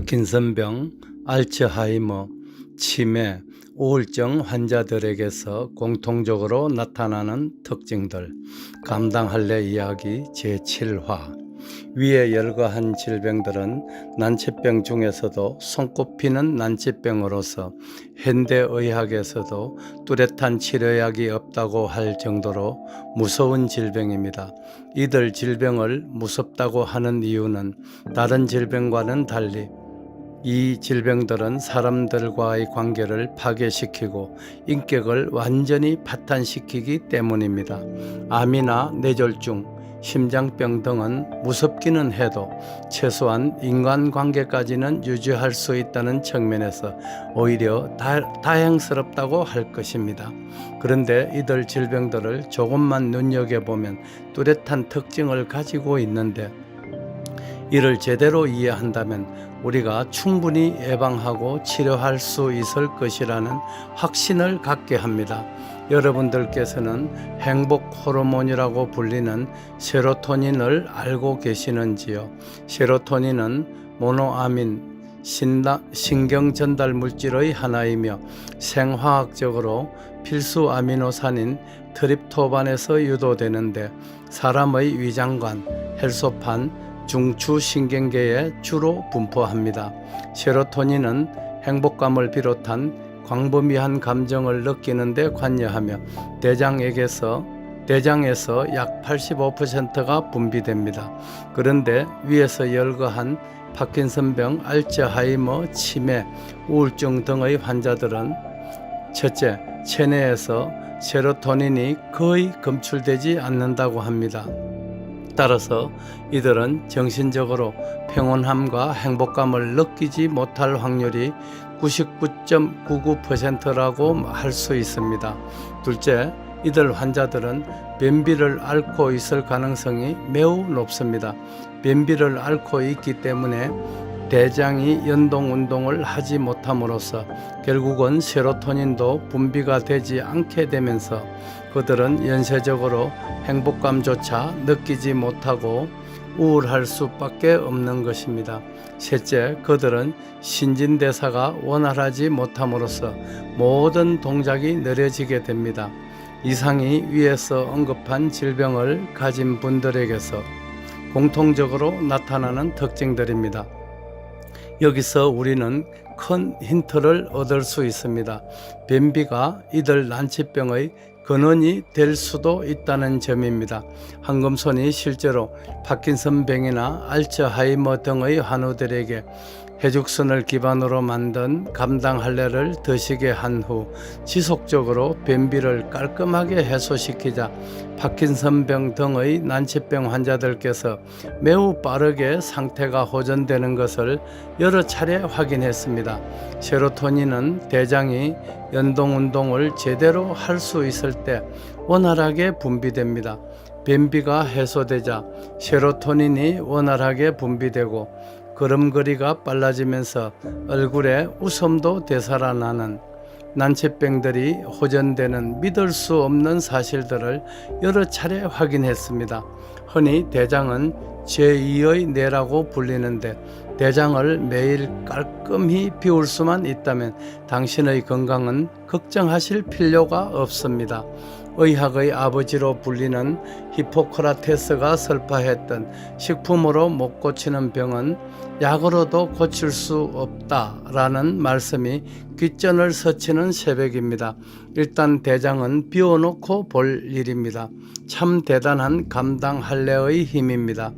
파킨슨병, 알츠하이머, 치매, 우울증 환자들에게서 공통적으로 나타나는 특징들, 감당할래 이야기 제7화. 위에 열거한 질병들은 난치병 중에서도 손꼽히는 난치병으로서 현대의학에서도 뚜렷한 치료약이 없다고 할 정도로 무서운 질병입니다. 이들 질병을 무섭다고 하는 이유는 다른 질병과는 달리 이 질병들은 사람들과의 관계를 파괴시키고 인격을 완전히 파탄시키기 때문입니다. 암이나 뇌졸중, 심장병 등은 무섭기는 해도 최소한 인간관계까지는 유지할 수 있다는 측면에서 오히려 다행스럽다고 할 것입니다. 그런데 이들 질병들을 조금만 눈여겨보면 뚜렷한 특징을 가지고 있는데 이를 제대로 이해한다면 우리가 충분히 예방하고 치료할 수 있을 것이라는 확신을 갖게 합니다. 여러분들께서는 행복 호르몬이라고 불리는 세로토닌을 알고 계시는지요? 세로토닌은 모노아민 신경 전달 물질의 하나이며 생화학적으로 필수 아미노산인 트립토반에서 유도되는데 사람의 위장관, 혈소판, 중추신경계에 주로 분포합니다. 세로토닌은 행복감을 비롯한 광범위한 감정을 느끼는 데 관여하며 대장에서 약 85%가 분비됩니다. 그런데 위에서 열거한 파킨슨병, 알츠하이머, 치매, 우울증 등의 환자들은 첫째, 체내에서 세로토닌이 거의 검출되지 않는다고 합니다. 따라서 이들은 정신적으로 평온함과 행복감을 느끼지 못할 확률이 99.99%라고 할 수 있습니다. 둘째, 이들 환자들은 변비를 앓고 있을 가능성이 매우 높습니다. 변비를 앓고 있기 때문에 대장이 연동 운동을 하지 못함으로써 결국은 세로토닌도 분비가 되지 않게 되면서 그들은 연쇄적으로 행복감조차 느끼지 못하고 우울할 수밖에 없는 것입니다. 셋째, 그들은 신진대사가 원활하지 못함으로써 모든 동작이 느려지게 됩니다. 이상이 위에서 언급한 질병을 가진 분들에게서 공통적으로 나타나는 특징들입니다. 여기서 우리는 큰 힌트를 얻을 수 있습니다. 변비가 이들 난치병의 근원이 될 수도 있다는 점입니다. 한금손이 실제로 파킨슨병이나 알츠하이머 등의 환우들에게 해죽순을 기반으로 만든 감당할래를 드시게 한 후 지속적으로 변비를 깔끔하게 해소시키자 파킨슨병 등의 난치병 환자들께서 매우 빠르게 상태가 호전되는 것을 여러 차례 확인했습니다. 세로토닌은 대장이 연동운동을 제대로 할 수 있을 때 원활하게 분비됩니다. 변비가 해소되자 세로토닌이 원활하게 분비되고 걸음걸이가 빨라지면서 얼굴에 웃음도 되살아나는 난치병들이 호전되는 믿을 수 없는 사실들을 여러 차례 확인했습니다. 흔히 대장은 제2의 뇌라고 불리는데 대장을 매일 깔끔히 비울 수만 있다면 당신의 건강은 걱정하실 필요가 없습니다. 의학의 아버지로 불리는 히포크라테스가 설파했던 식품으로 못 고치는 병은 약으로도 고칠 수 없다라는 말씀이 귓전을 스치는 새벽입니다. 일단 대장은 비워놓고 볼 일입니다. 참 대단한 감당할래의 힘입니다.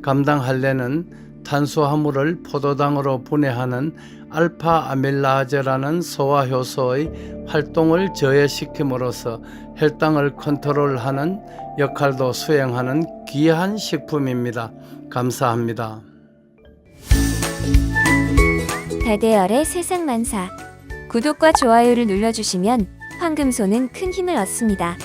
감당할래는 탄수화물을 포도당으로 분해하는 알파 아밀라제라는 소화효소의 활동을 저해시킴으로써 혈당을 컨트롤하는 역할도 수행하는 귀한 식품입니다. 감사합니다. 다대열의 세상만사. 구독과 좋아요를 눌러주시면 황금소는 큰 힘을 얻습니다.